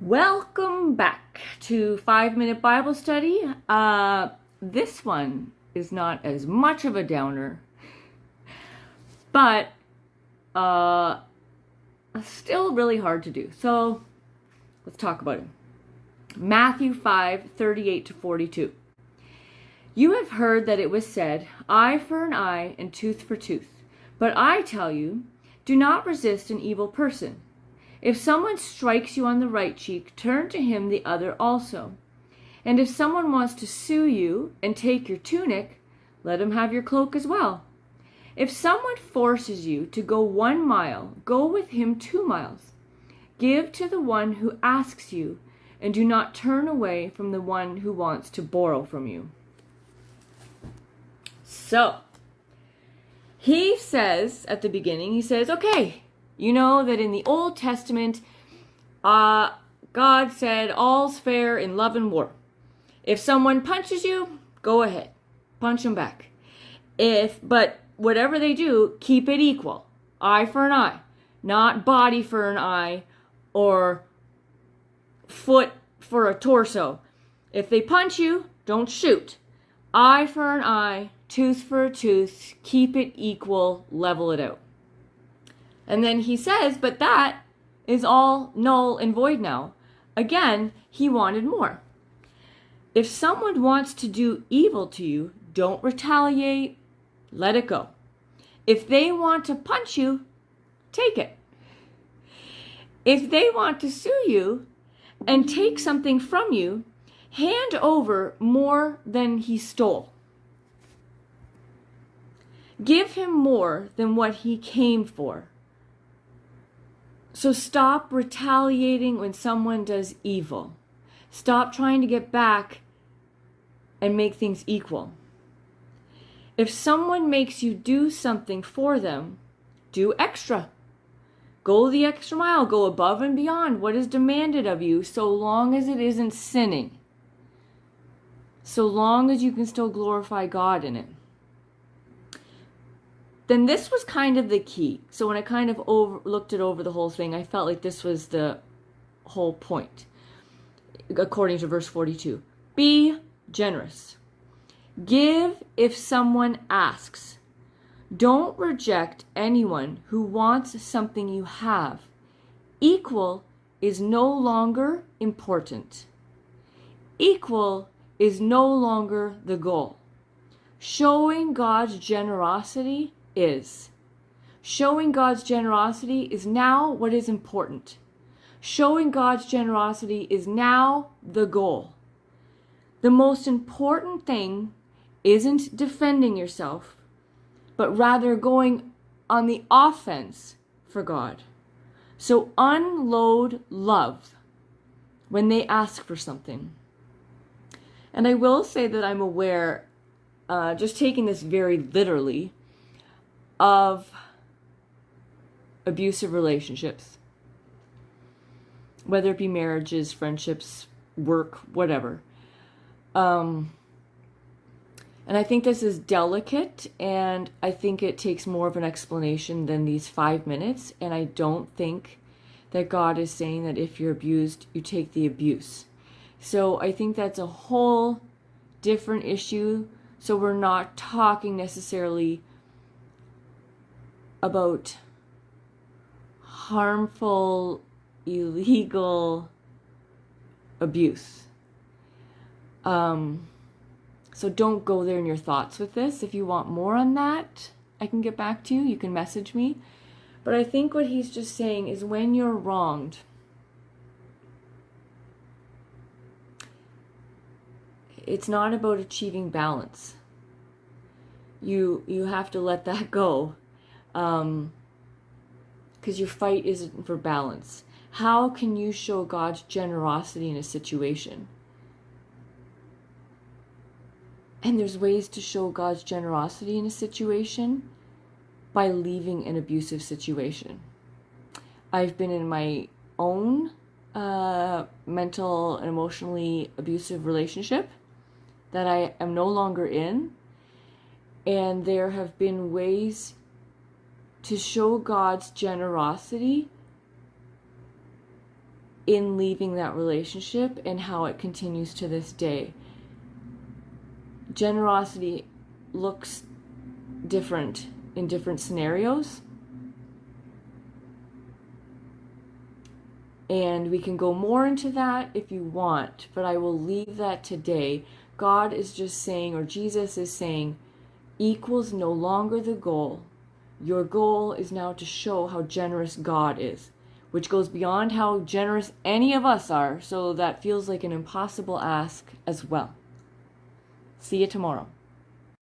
Welcome back to 5 Minute Bible Study. This one is not as much of a downer, but still really hard to do. So let's talk about it. Matthew 5:38-42. You have heard that it was said, eye for an eye and tooth for tooth. But I tell you, do not resist an evil person. If someone strikes you on the right cheek, turn to him the other also. And if someone wants to sue you and take your tunic, let him have your cloak as well. If someone forces you to go 1 mile, go with him 2 miles. Give to the one who asks you, and do not turn away from the one who wants to borrow from you. So, he says at the beginning, okay, you know that in the Old Testament, God said all's fair in love and war. If someone punches you, go ahead, punch them back. But whatever they do, keep it equal. Eye for an eye, not body for an eye or foot for a torso. If they punch you, don't shoot. Eye for an eye, tooth for a tooth, keep it equal, level it out. And then he says, but that is all null and void now. Again, he wanted more. If someone wants to do evil to you, don't retaliate, let it go. If they want to punch you, take it. If they want to sue you and take something from you, hand over more than he stole. Give him more than what he came for. So stop retaliating when someone does evil. Stop trying to get back and make things equal. If someone makes you do something for them, do extra. Go the extra mile. Go above and beyond what is demanded of you, so long as it isn't sinning. So long as you can still glorify God in it. Then this was kind of the key. So when I kind of looked it over the whole thing, I felt like this was the whole point. According to verse 42. Be generous. Give if someone asks. Don't reject anyone who wants something you have. Equal is no longer important. Equal is no longer the goal. Showing God's generosity is. Showing God's generosity is now what is important. Showing God's generosity is now the goal. The most important thing isn't defending yourself, but rather going on the offense for God. So unload love when they ask for something. And I will say that I'm aware, just taking this very literally, of abusive relationships, whether it be marriages, friendships, work, whatever. And I think this is delicate, and I think it takes more of an explanation than these 5 minutes. And I don't think that God is saying that if you're abused, you take the abuse. So I think that's a whole different issue. So we're not talking necessarily about harmful, illegal abuse. So don't go there in your thoughts with this. If you want more on that, I can get back to you. You can message me. But I think what he's just saying is when you're wronged, it's not about achieving balance. You have to let that go. Because your fight isn't for balance. How can you show God's generosity in a situation? And there's ways to show God's generosity in a situation by leaving an abusive situation. I've been in my own mental and emotionally abusive relationship that I am no longer in. And there have been ways to show God's generosity in leaving that relationship and how it continues to this day. Generosity looks different in different scenarios. And we can go more into that if you want, but I will leave that today. God is just saying, or Jesus is saying, equals no longer the goal. Your goal is now to show how generous God is, which goes beyond how generous any of us are, so that feels like an impossible ask as well. See you tomorrow.